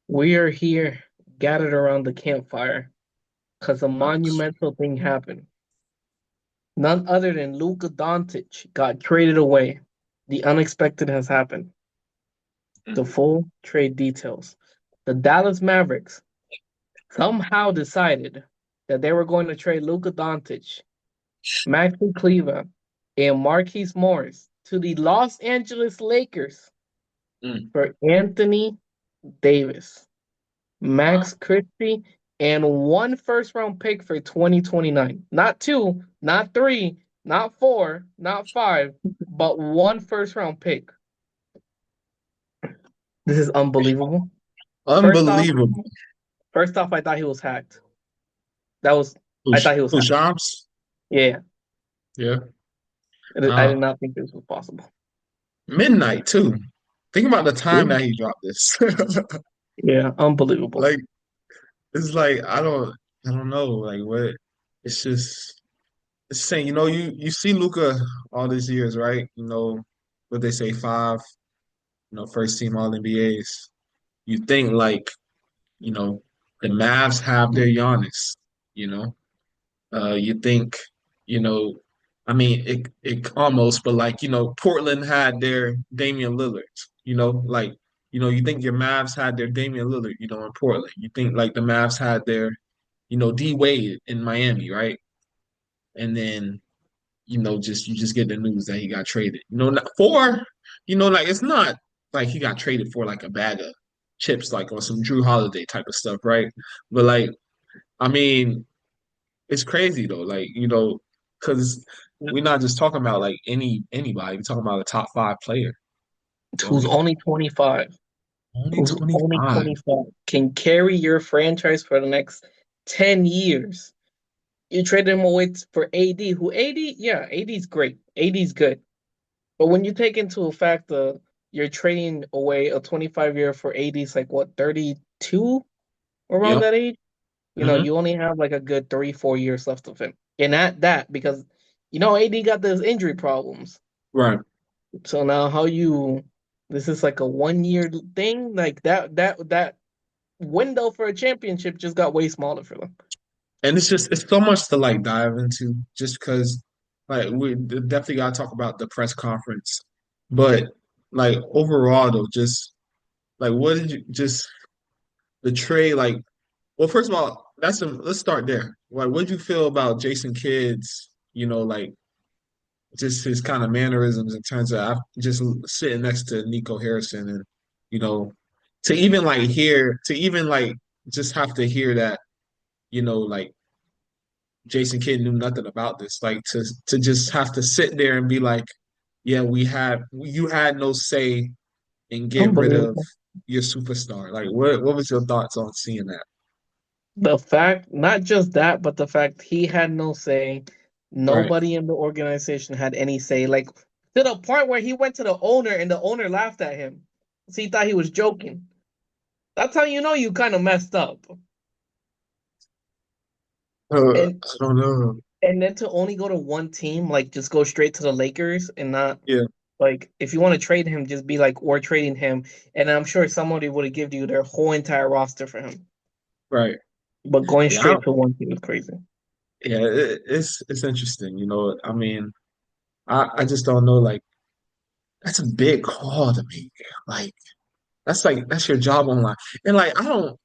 We are here gathered around the campfire because a Facts. monumental thing happened. None other than Luka Doncic got traded away. The unexpected has happened. The Mhm. full trade details. The Dallas Mavericks somehow decided that they were going to trade Luka Doncic, Maxi Kleber, and Marquise Morris to the Los Angeles Lakers Mm. for Anthony Davis, Wow. Max Christie, and one first round pick for 2029. Not two, not three, not four, not five, but one first round pick. This is unbelievable. First off, Unbelievable. first off, I thought he was hacked. That was I Who's thought he was who hacked. Shams? Yeah, Yeah. I did Uh, not think this was possible. Midnight too. Think about the time Yeah, that he dropped this. yeah, unbelievable. Like it's like I don't know. Like what it's just it's saying, you see Luca all these years, right? What they say, five, first team all NBAs. You think like, you know, the Mavs have their Giannis, you know. You think, you know, I mean, it almost, but like, Portland had their Damian Lillard, like, you think your Mavs had their Damian Lillard, in Portland. You think like the Mavs had their, D Wade in Miami, right? And then, just you just get the news that he got traded. Like it's not like he got traded for like a bag of chips, like or some Drew Holiday type of stuff, right? But like, I mean, it's crazy though, like because we're not just talking about like anybody. We're talking about a top five player. Who's So only 25? only Who's only 25. 25 can carry your franchise for the next 10 years. You trade him away for AD, who AD, yeah, AD's great. AD's good. But when you take into effect you're trading away a 25-year for AD's like what, 32 around Yep. that age? Hmm. You only have like a good 3, 4 years left of him. And at that, because AD got those injury problems. Right. So now this is like a 1 year thing, like that window for a championship just got way smaller for them. And it's so much to like dive into just because like we definitely gotta talk about the press conference. But like overall though, just like what did you just the trade like well first of all, let's start there. Like what did you feel about Jason Kidd's, like just his kind of mannerisms in terms of just sitting next to Nico Harrison and you know to even like just have to hear that like Jason Kidd knew nothing about this like to just have to sit there and be like yeah you had no say in getting rid of Unbelievable. your superstar like what was your thoughts on seeing that. The fact, not just that, but the fact he had no say. Right. Nobody in the organization had any say. Like to the point where he went to the owner and the owner laughed at him. So he thought he was joking. That's how you know you kind of messed up. And I don't know. and then to only go to one team, like just go straight to the Lakers and not Yeah. like if you want to trade him, just be like, we're trading him. And I'm sure somebody would have given you their whole entire roster for him. Right. But going Yeah. straight to one team is crazy. Yeah. It's interesting. I mean, I just don't know. Like, that's a big call to me. Like, that's your job online. And like, I don't.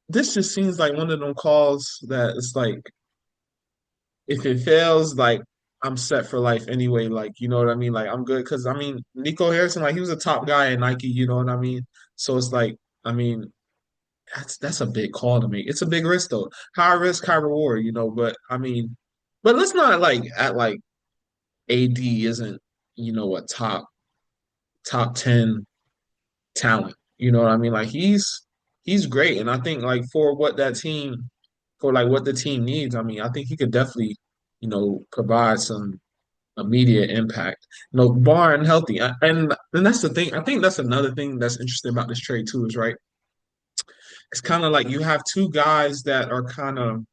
This just seems like one of them calls that it's like, if it fails, like I'm set for life anyway. Like, you know what I mean? Like, I'm good because I mean, Nico Harrison, like he was a top guy in Nike. You know what I mean? So it's like, I mean, that's a big call to me. It's a big risk though. High risk, high reward. But I mean, but let's not like act like AD isn't, a top 10 talent. You know what I mean? Like he's great. And I think like for like what the team needs, I mean, I think he could definitely, provide some immediate impact. Barring healthy. And that's the thing. I think that's another thing that's interesting about this trade too, is right. It's kind of like you have two guys that are kind of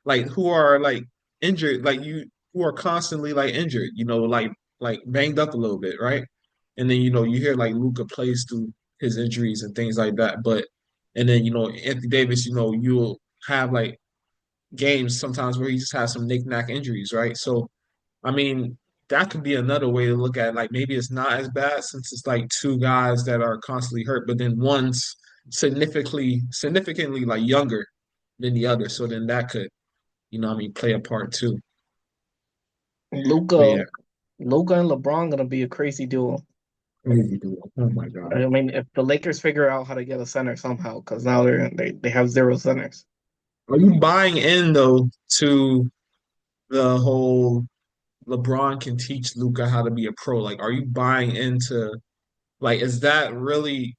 like who are like injured, like you who are constantly like injured, like banged up a little bit, right? And then you hear like Luka plays through his injuries and things like that. But And then, Anthony Davis, you'll have like games sometimes where he just has some knick-knack injuries, right? So, I mean, that could be another way to look at it. Like maybe it's not as bad since it's like two guys that are constantly hurt, but then one's significantly like younger than the other. So then that could, play a part too. But Luka, yeah, Luka and LeBron gonna be a crazy duo. crazy dude. Oh my God. I mean, if the Lakers figure out how to get a center somehow, because now they have zero centers. Are you buying in though to the whole LeBron can teach Luka how to be a pro? Like, are you buying into like is that really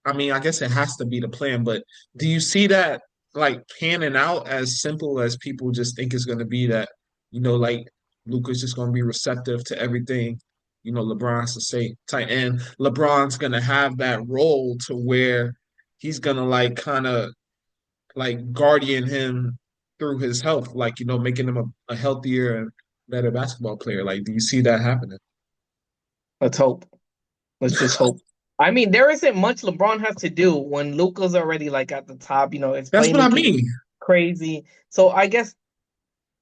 I mean, I guess it has to be the plan, but do you see that like panning out as simple as people just think it's gonna be that, like Luka's just gonna be receptive to everything, LeBron has to say tight end. LeBron's gonna have that role to where he's gonna like kind of like guardian him through his health, like, making him a healthier and better basketball player. Like, do you see that happening? Let's hope. Let's just hope. I mean, there isn't much LeBron has to do when Luka's already like at the top. His That's what I playmaking is mean. crazy. So I guess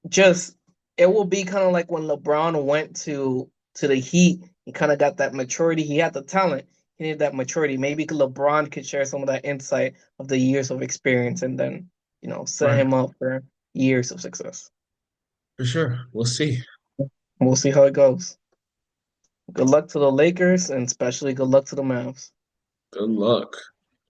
just it will be kind of like when LeBron went to the Heat. He kind of got that maturity. He had the talent. He needed that maturity. Maybe LeBron could share some of that insight of the years of experience, and then set Right. him up for years of success. For sure. We'll see. We'll see how it goes. Good luck to the Lakers, and especially good luck to the Mavs. Good luck.